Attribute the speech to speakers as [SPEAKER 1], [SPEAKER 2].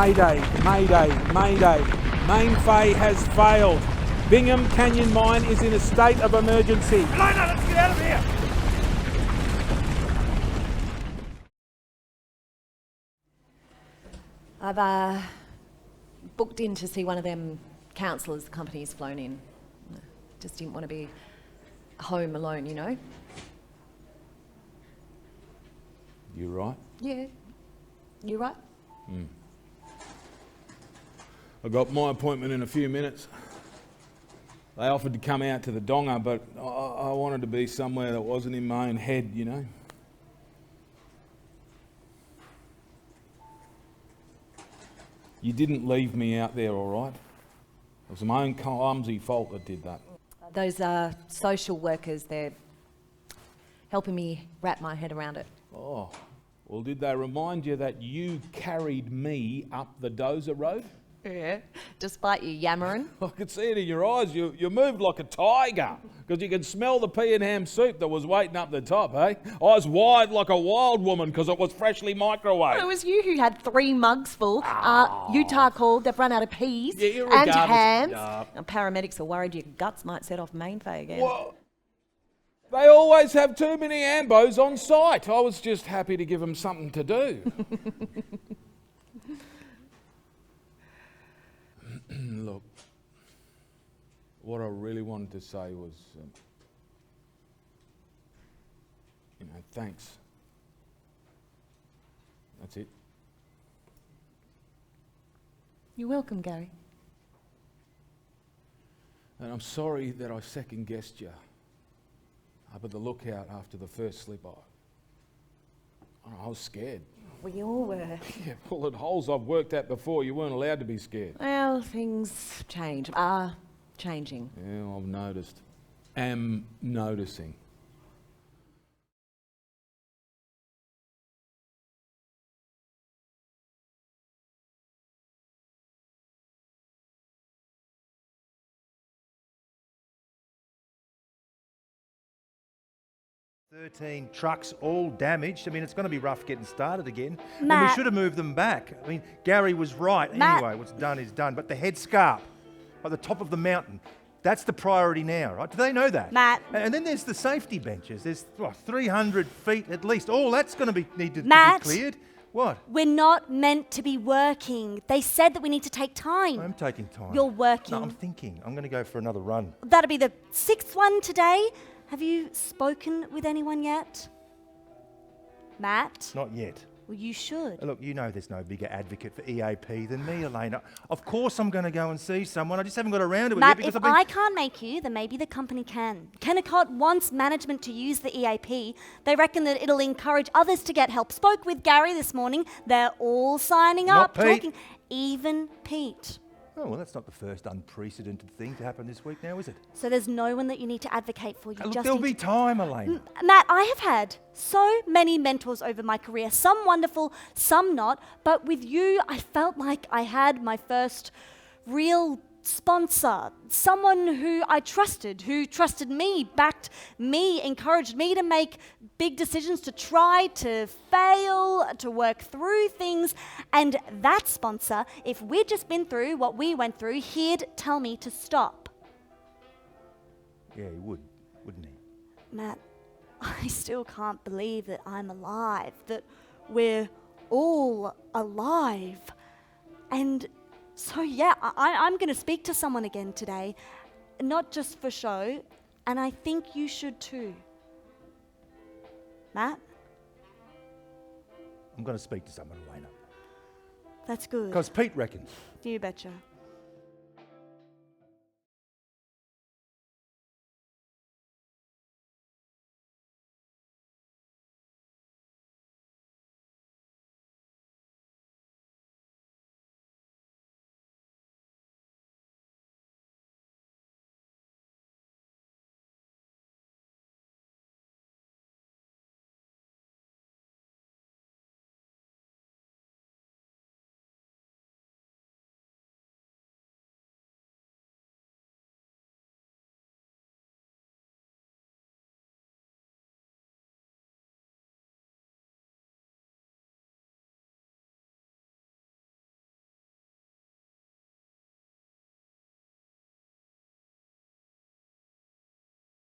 [SPEAKER 1] Mayday, mayday, mayday. Main Fay has failed. Bingham Canyon Mine is in a state of emergency.
[SPEAKER 2] Elena, let's get out of here!
[SPEAKER 3] I've booked in to see one of them counsellors the company's flown in. Just didn't want to be home alone, you know?
[SPEAKER 1] You right?
[SPEAKER 3] Yeah. You right?
[SPEAKER 1] I got my appointment in a few minutes. They offered to come out to the Donga, but I wanted to be somewhere that wasn't in my own head, you know? You didn't leave me out there, all right? It was my own clumsy fault that did that.
[SPEAKER 3] Those social workers, they're helping me wrap my head around it.
[SPEAKER 1] Oh, well, did they remind you that you carried me up the Dozer Road?
[SPEAKER 3] Yeah. Despite you yammering.
[SPEAKER 1] I could see it in your eyes. You moved like a tiger because you could smell the pea and ham soup that was waiting up the top, eh? Eyes wide like a wild woman because it was freshly microwaved.
[SPEAKER 3] It was you who had 3 mugs full. Utah called, they've run out of peas
[SPEAKER 1] Yeah,
[SPEAKER 3] and
[SPEAKER 1] regardless.
[SPEAKER 3] hams.
[SPEAKER 1] Yeah.
[SPEAKER 3] Now, paramedics are worried your guts might set off Main Fay again.
[SPEAKER 1] Well, they always have too many ambos on site. I was just happy to give them something to do. Look, what I really wanted to say was, thanks. That's it.
[SPEAKER 3] You're welcome, Gary.
[SPEAKER 1] And I'm sorry that I second-guessed you up at the lookout after the first slip-up. I was scared.
[SPEAKER 3] We all were.
[SPEAKER 1] Yeah, well, at holes I've worked at before, you weren't allowed to be scared.
[SPEAKER 3] Well, things change. Are changing.
[SPEAKER 1] Yeah, I've noticed. Am noticing.
[SPEAKER 2] "13 trucks, all damaged. I mean, it's going to be rough getting started again. And we
[SPEAKER 4] Matt.
[SPEAKER 2] should have moved them back. I mean, Gary was right.
[SPEAKER 4] Matt.
[SPEAKER 2] Anyway, what's done is done. But the headscarp at the top of the mountain, that's the priority now, right? Do they know that?
[SPEAKER 4] Matt.
[SPEAKER 2] And then there's the safety benches. There's 300 feet at least. All that's going to need to be
[SPEAKER 4] Matt.
[SPEAKER 2] cleared. What?
[SPEAKER 4] We're not meant to be working. They said that we need to take time.
[SPEAKER 2] I'm taking time.
[SPEAKER 4] You're working.
[SPEAKER 2] No, I'm thinking. I'm going to go for another run.
[SPEAKER 4] That'll be the 6th one today. Have you spoken with anyone yet? Matt?
[SPEAKER 2] Not yet.
[SPEAKER 4] Well, you should.
[SPEAKER 2] Look, you know there's no bigger advocate for EAP than me, Elena. Of course I'm going to go and see someone. I just haven't got around to it yet
[SPEAKER 4] Matt,
[SPEAKER 2] because
[SPEAKER 4] if
[SPEAKER 2] I've been...
[SPEAKER 4] I can't make you, then maybe the company can. Kennecott wants management to use the EAP. They reckon that it'll encourage others to get help. Spoke with Gary this morning. They're all signing
[SPEAKER 2] Not
[SPEAKER 4] up,
[SPEAKER 2] Pete.
[SPEAKER 4] talking. Even Pete.
[SPEAKER 2] Oh, well, that's not the first unprecedented thing to happen this week now, is it?
[SPEAKER 4] So there's no one that you need to advocate for. You
[SPEAKER 2] Look,
[SPEAKER 4] just
[SPEAKER 2] there'll
[SPEAKER 4] need
[SPEAKER 2] be
[SPEAKER 4] to...
[SPEAKER 2] time, Elena.
[SPEAKER 4] Matt, I have had so many mentors over my career, some wonderful, some not, but with you, I felt like I had my first real sponsor, someone who I trusted, who trusted me, backed me, encouraged me to make big decisions, to try, to fail, to work through things. And that sponsor, if we'd just been through what we went through, he'd tell me to stop.
[SPEAKER 2] Yeah, he would, wouldn't he?
[SPEAKER 4] Matt, I still can't believe that I'm alive, that we're all alive. And so, yeah, I'm going to speak to someone again today, not just for show, and I think you should too. Matt?
[SPEAKER 2] I'm going to speak to someone, Elena.
[SPEAKER 4] That's good.
[SPEAKER 2] Because Pete reckons.
[SPEAKER 4] You betcha.